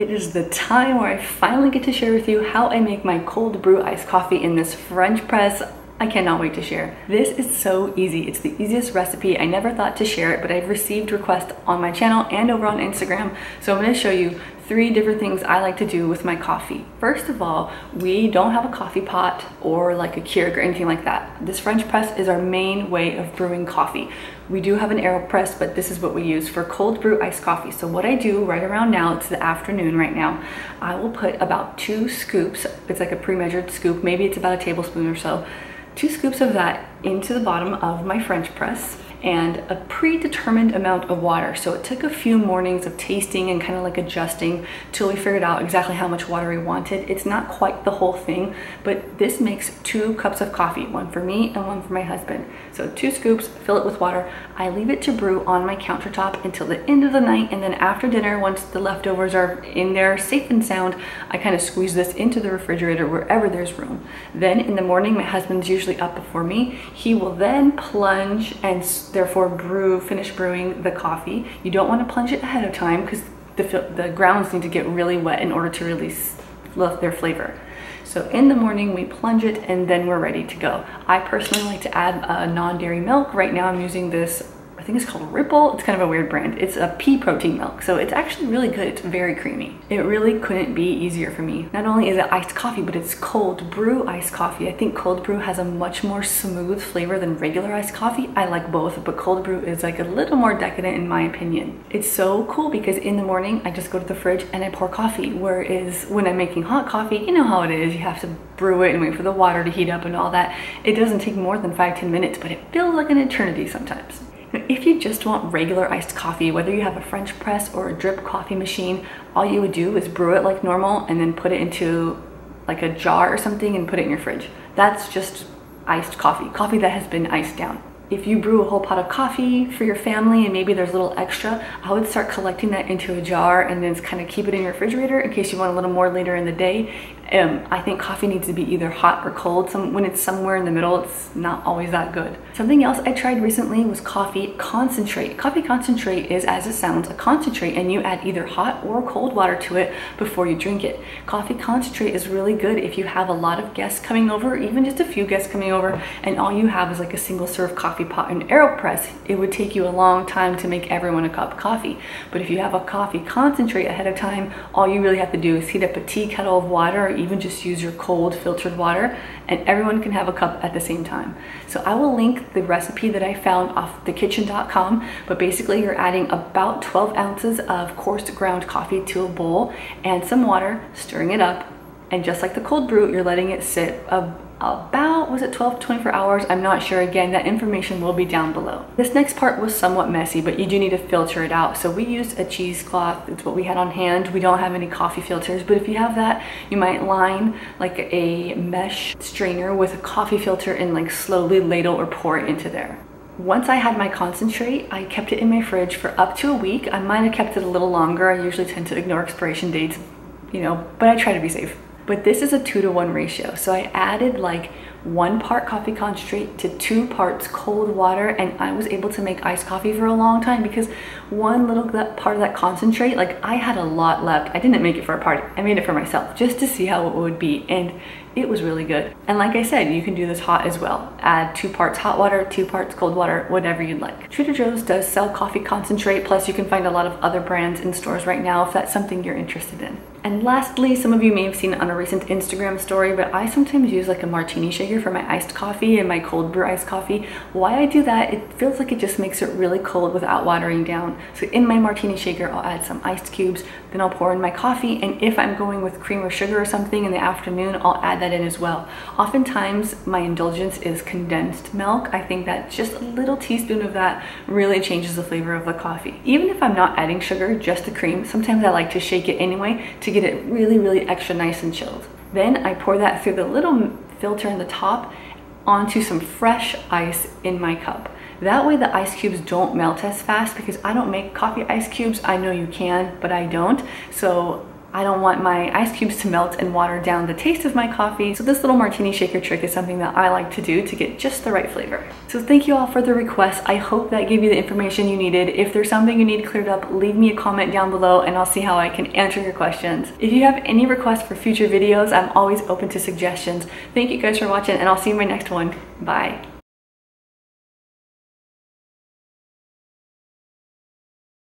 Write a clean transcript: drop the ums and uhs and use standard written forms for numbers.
It is the time where I finally get to share with you how I make my cold brew iced coffee in this French press. I cannot wait to share. This is so easy. It's the easiest recipe. I never thought to share it, but I've received requests on my channel and over on Instagram. So I'm going to show you 3 different things I like to do with my coffee. First of all, we don't have a coffee pot or like a Keurig or anything like that. This French press is our main way of brewing coffee. We do have an AeroPress, but this is what we use for cold brew iced coffee. So what I do right around now, it's the afternoon right now, I will put about 2 scoops, it's like a pre-measured scoop, maybe it's about a tablespoon or so, 2 scoops of that into the bottom of my French press and a predetermined amount of water. So it took a few mornings of tasting and kind of like adjusting till we figured out exactly how much water we wanted. It's not quite the whole thing, but this makes 2 cups of coffee, one for me and one for my husband. So 2 scoops, fill it with water. I leave it to brew on my countertop until the end of the night, and then after dinner, once the leftovers are in there safe and sound, I kind of squeeze this into the refrigerator wherever there's room. Then in the morning, my husband's usually up before me. He will then plunge and therefore finish brewing the coffee. You don't want to plunge it ahead of time because the grounds need to get really wet in order to release their flavor. So in the morning we plunge it and then we're ready to go. I personally like to add non-dairy milk. Right now I'm using this, I think it's called Ripple. It's kind of a weird brand. It's a pea protein milk, so it's actually really good. It's very creamy. It really couldn't be easier for me. Not only is it iced coffee, but it's cold brew iced coffee. I think cold brew has a much more smooth flavor than regular iced coffee. I like both, but cold brew is like a little more decadent in my opinion. It's so cool because in the morning I just go to the fridge and I pour coffee, whereas when I'm making hot coffee, you know how it is. You have to brew it and wait for the water to heat up and all that. It doesn't take more than 5-10 minutes, but it feels like an eternity sometimes. If you just want regular iced coffee, whether you have a French press or a drip coffee machine, all you would do is brew it like normal and then put it into like a jar or something and put it in your fridge. That's just iced coffee, coffee that has been iced down. If you brew a whole pot of coffee for your family and maybe there's a little extra, I would start collecting that into a jar and then kind of keep it in your refrigerator in case you want a little more later in the day. I think coffee needs to be either hot or cold. When it's somewhere in the middle, it's not always that good. Something else I tried recently was coffee concentrate. Coffee concentrate is, as it sounds, a concentrate, and you add either hot or cold water to it before you drink it. Coffee concentrate is really good if you have a lot of guests coming over, even just a few guests coming over, and all you have is like a single serve coffee pot and AeroPress. It would take you a long time to make everyone a cup of coffee. But if you have a coffee concentrate ahead of time, all you really have to do is heat up a tea kettle of water, or even just use your cold filtered water, and everyone can have a cup at the same time. So I will link the recipe that I found off thekitchen.com, but basically you're adding about 12 ounces of coarse ground coffee to a bowl and some water, stirring it up, and just like the cold brew, you're letting it sit about, was it 12 to 24 hours? I'm not sure. Again, that information will be down below. This next part was somewhat messy, but you do need to filter it out. So we used a cheesecloth. It's what we had on hand. We don't have any coffee filters, but if you have that, you might line like a mesh strainer with a coffee filter and like slowly ladle or pour it into there. Once I had my concentrate, I kept it in my fridge for up to a week. I might have kept it a little longer. I usually tend to ignore expiration dates, you know, but I try to be safe. But this is a 2-to-1 ratio. So I added like 1 part coffee concentrate to 2 parts cold water, and I was able to make iced coffee for a long time because one little part of that concentrate, like I had a lot left. I didn't make it for a party. I made it for myself just to see how it would be, and it was really good. And like I said, you can do this hot as well. Add 2 parts hot water, 2 parts cold water, whatever you'd like. Trader Joe's does sell coffee concentrate, plus you can find a lot of other brands in stores right now if that's something you're interested in. And lastly, some of you may have seen it on a recent Instagram story, but I sometimes use like a martini shaker for my iced coffee and my cold brew iced coffee. Why I do that, it feels like it just makes it really cold without watering down. So in my martini shaker, I'll add some ice cubes, then I'll pour in my coffee, and if I'm going with cream or sugar or something in the afternoon, I'll add that in as well. Oftentimes, my indulgence is condensed milk. I think that just a little teaspoon of that really changes the flavor of the coffee. Even if I'm not adding sugar, just the cream, sometimes I like to shake it anyway to get it really, really extra nice and chilled. Then I pour that through the little filter in the top onto some fresh ice in my cup. That way the ice cubes don't melt as fast because I don't make coffee ice cubes. I know you can, but I don't. So I don't want my ice cubes to melt and water down the taste of my coffee. So this little martini shaker trick is something that I like to do to get just the right flavor. So thank you all for the requests. I hope that gave you the information you needed. If there's something you need cleared up, leave me a comment down below and I'll see how I can answer your questions. If you have any requests for future videos, I'm always open to suggestions. Thank you guys for watching and I'll see you in my next one. Bye.